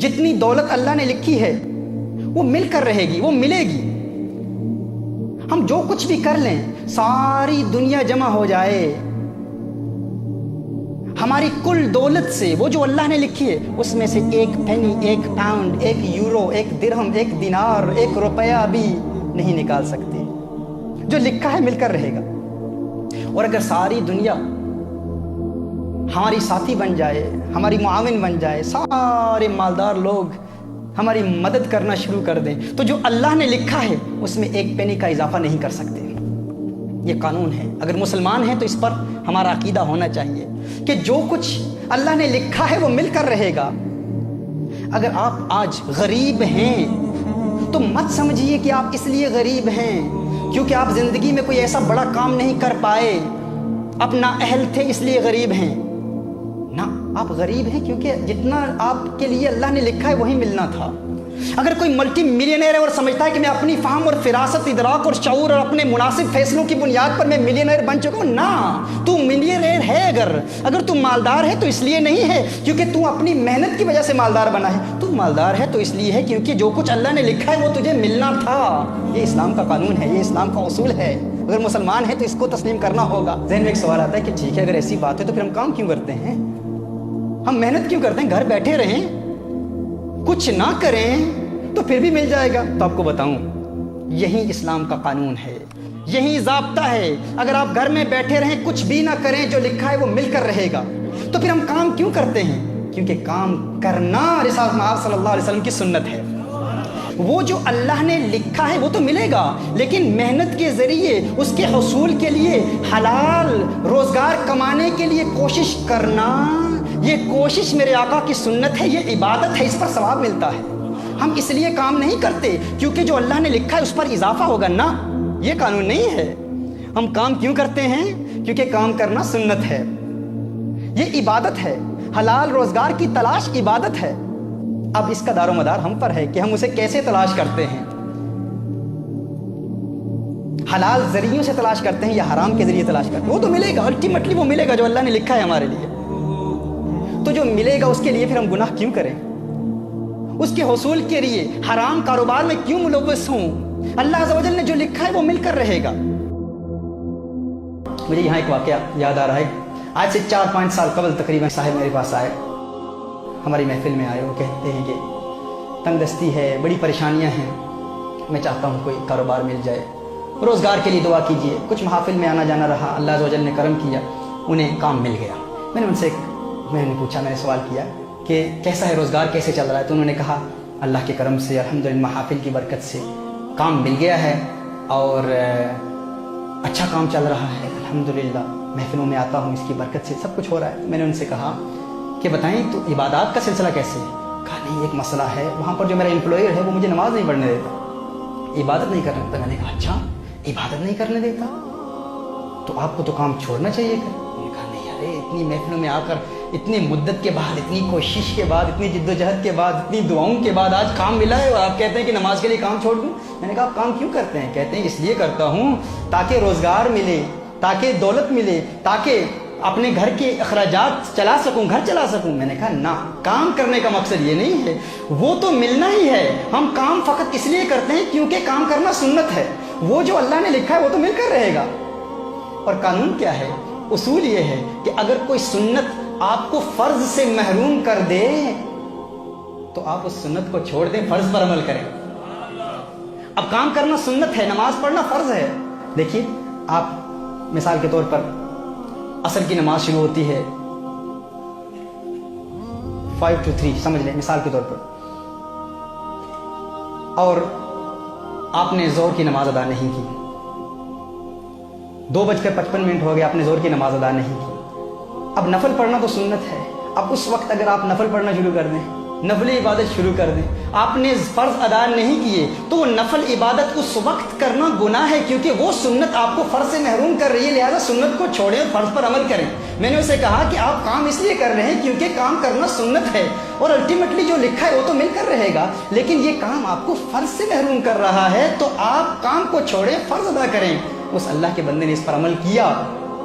جتنی دولت اللہ نے لکھی ہے وہ مل کر رہے گی، وہ ملے گی۔ ہم جو کچھ بھی کر لیں، ساری دنیا جمع ہو جائے، ہماری کل دولت سے وہ جو اللہ نے لکھی ہے اس میں سے ایک پینی، ایک پاؤنڈ، ایک یورو، ایک درہم، ایک دینار، ایک روپیہ بھی نہیں نکال سکتے۔ جو لکھا ہے مل کر رہے گا۔ اور اگر ساری دنیا ہماری ساتھی بن جائے، ہماری معاون بن جائے، سارے مالدار لوگ ہماری مدد کرنا شروع کر دیں، تو جو اللہ نے لکھا ہے اس میں ایک پینی کا اضافہ نہیں کر سکتے۔ یہ قانون ہے۔ اگر مسلمان ہیں تو اس پر ہمارا عقیدہ ہونا چاہیے کہ جو کچھ اللہ نے لکھا ہے وہ مل کر رہے گا۔ اگر آپ آج غریب ہیں تو مت سمجھیے کہ آپ اس لیے غریب ہیں کیونکہ آپ زندگی میں کوئی ایسا بڑا کام نہیں کر پائے، آپ نااہل تھے اس لیے غریب ہیں۔ نہ، آپ غریب ہیں کیونکہ جتنا آپ کے لیے اللہ نے لکھا ہے وہی ملنا تھا۔ اگر کوئی ملٹی ملینئر ہے اور سمجھتا ہے کہ میں اپنی فہم اور فراست، ادراک اور شعور اور اپنے مناسب فیصلوں کی بنیاد پر میں ملینئر بن چکا ہوں، نہ، تو ملینئر ہے۔ اگر تو مالدار ہے تو اس لیے نہیں ہے کیونکہ تو اپنی محنت کی وجہ سے مالدار بنا ہے، تو مالدار ہے تو اس لیے ہے کیونکہ جو کچھ اللہ نے لکھا ہے وہ تجھے ملنا تھا۔ یہ اسلام کا قانون ہے، یہ اسلام کا اصول ہے۔ اگر مسلمان ہے تو اس کو تسلیم کرنا ہوگا۔ ذہن میں ایک سوال آتا ہے کہ ٹھیک ہے، اگر ایسی بات ہے تو پھر ہم کام کیوں کرتے ہیں؟ ہم محنت کیوں کرتے ہیں؟ گھر بیٹھے رہیں، کچھ نہ کریں تو پھر بھی مل جائے گا۔ تو آپ کو بتاؤں، یہی اسلام کا قانون ہے، یہی ضابطہ ہے۔ اگر آپ گھر میں بیٹھے رہیں، کچھ بھی نہ کریں، جو لکھا ہے وہ مل کر رہے گا۔ تو پھر ہم کام کیوں کرتے ہیں؟ کیونکہ کام کرنا رسالت مآب صلی اللہ علیہ وسلم کی سنت ہے۔ وہ جو اللہ نے لکھا ہے وہ تو ملے گا، لیکن محنت کے ذریعے اس کے حصول کے لیے حلال روزگار کمانے کے لیے کوشش کرنا، یہ کوشش میرے آقا کی سنت ہے، یہ عبادت ہے، اس پر ثواب ملتا ہے۔ ہم اس لیے کام نہیں کرتے کیونکہ جو اللہ نے لکھا ہے اس پر اضافہ ہوگا، نہ، یہ قانون نہیں ہے۔ ہم کام کیوں کرتے ہیں؟ کیونکہ کام کرنا سنت ہے، یہ عبادت ہے۔ حلال روزگار کی تلاش عبادت ہے۔ اب اس کا دار و مدار ہم پر ہے کہ ہم اسے کیسے تلاش کرتے ہیں۔ حلال ذریعوں سے تلاش کرتے ہیں یا حرام کے ذریعے تلاش کرتے ہیں؟ وہ تو ملے گا، الٹیمیٹلی وہ ملے گا جو اللہ نے لکھا ہے ہمارے لیے۔ تو جو ملے گا اس کے لیے پھر ہم گناہ کیوں کریں؟ اس کے حصول کے لیے حرام کاروبار میں کیوں ملوث ہوں؟ اللہ عز و جل نے جو لکھا ہے وہ مل کر رہے گا۔ مجھے یہاں ایک واقعہ یاد آ رہا ہے۔ آج سے 4-5 سال قبل تقریباً صاحب میرے پاس آئے، ہماری محفل میں آئے۔ وہ کہتے ہیں کہ تنگ دستی ہے، بڑی پریشانیاں ہیں، میں چاہتا ہوں کوئی کاروبار مل جائے، روزگار کے لیے دعا کیجیے۔ کچھ محافل میں آنا جانا رہا، اللہ عز و جل نے کرم کیا، انہیں کام مل گیا۔ میں نے ان سے پوچھا، میں نے سوال کیا کہ کیسا ہے روزگار، کیسے چل رہا ہے؟ تو انہوں نے کہا اللہ کے کرم سے الحمدللہ محافل کی برکت سے کام مل گیا ہے اور اچھا کام چل رہا ہے الحمدللہ، محفلوں میں آتا ہوں، اس کی برکت سے سب کچھ ہو رہا ہے۔ میں نے ان سے کہا کہ بتائیں تو عبادات کا سلسلہ کیسے ہے؟ کہا نہیں، ایک مسئلہ ہے، وہاں پر جو میرا امپلائر ہے وہ مجھے نماز نہیں پڑھنے دیتا، عبادت نہیں کرنے دیتا۔ میں نے کہا اچھا، عبادت نہیں کرنے دیتا تو آپ کو تو کام چھوڑنا چاہیے۔ انہوں نے کہا نہیں، ارے اتنی محفلوں میں آ کر، اتنی مدت کے بعد، اتنی کوشش کے بعد، اتنی جد و جہد کے بعد، اتنی دعاؤں کے بعد آج کام ملا ہے اور آپ کہتے ہیں کہ نماز کے لیے کام چھوڑ دوں؟ میں نے کہا آپ کام کیوں کرتے ہیں؟ کہتے ہیں اس لیے کرتا ہوں تاکہ روزگار ملے، تاکہ دولت ملے، تاکہ اپنے گھر کے اخراجات چلا سکوں، گھر چلا سکوں۔ میں نے کہا نہ، کام کرنے کا مقصد یہ نہیں ہے، وہ تو ملنا ہی ہے۔ ہم کام فقط اس لیے کرتے ہیں کیونکہ کام کرنا سنت ہے، وہ جو اللہ نے لکھا ہے وہ تو مل کر رہے گا۔ اور قانون کیا ہے؟ اصول یہ ہے کہ اگر کوئی سنت آپ کو فرض سے محروم کر دے تو آپ اس سنت کو چھوڑ دیں، فرض پر عمل کریں۔ اب کام کرنا سنت ہے، نماز پڑھنا فرض ہے۔ دیکھیے، آپ مثال کے طور پر عصر کی نماز شروع ہوتی ہے 5 to 3 سمجھ لیں مثال کے طور پر، اور آپ نے ظہر کی نماز ادا نہیں کی، 2:55 ہو گیا، آپ نے ظہر کی نماز ادا نہیں کی۔ اب نفل پڑھنا تو سنت ہے، اب اس وقت اگر آپ نفل پڑھنا شروع کر دیں، نفل عبادت شروع کر دیں، آپ نے فرض ادا نہیں کیے تو وہ نفل عبادت اس وقت کرنا گناہ ہے، کیونکہ وہ سنت آپ کو فرض سے محروم کر رہی ہے، لہذا سنت کو چھوڑیں اور فرض پر عمل کریں۔ میں نے اسے کہا کہ آپ کام اس لیے کر رہے ہیں کیونکہ کام کرنا سنت ہے اور الٹیمیٹلی جو لکھا ہے وہ تو مل کر رہے گا، لیکن یہ کام آپ کو فرض سے محروم کر رہا ہے تو آپ کام کو چھوڑیں، فرض ادا کریں۔ اس اللہ کے بندے نے اس پر عمل کیا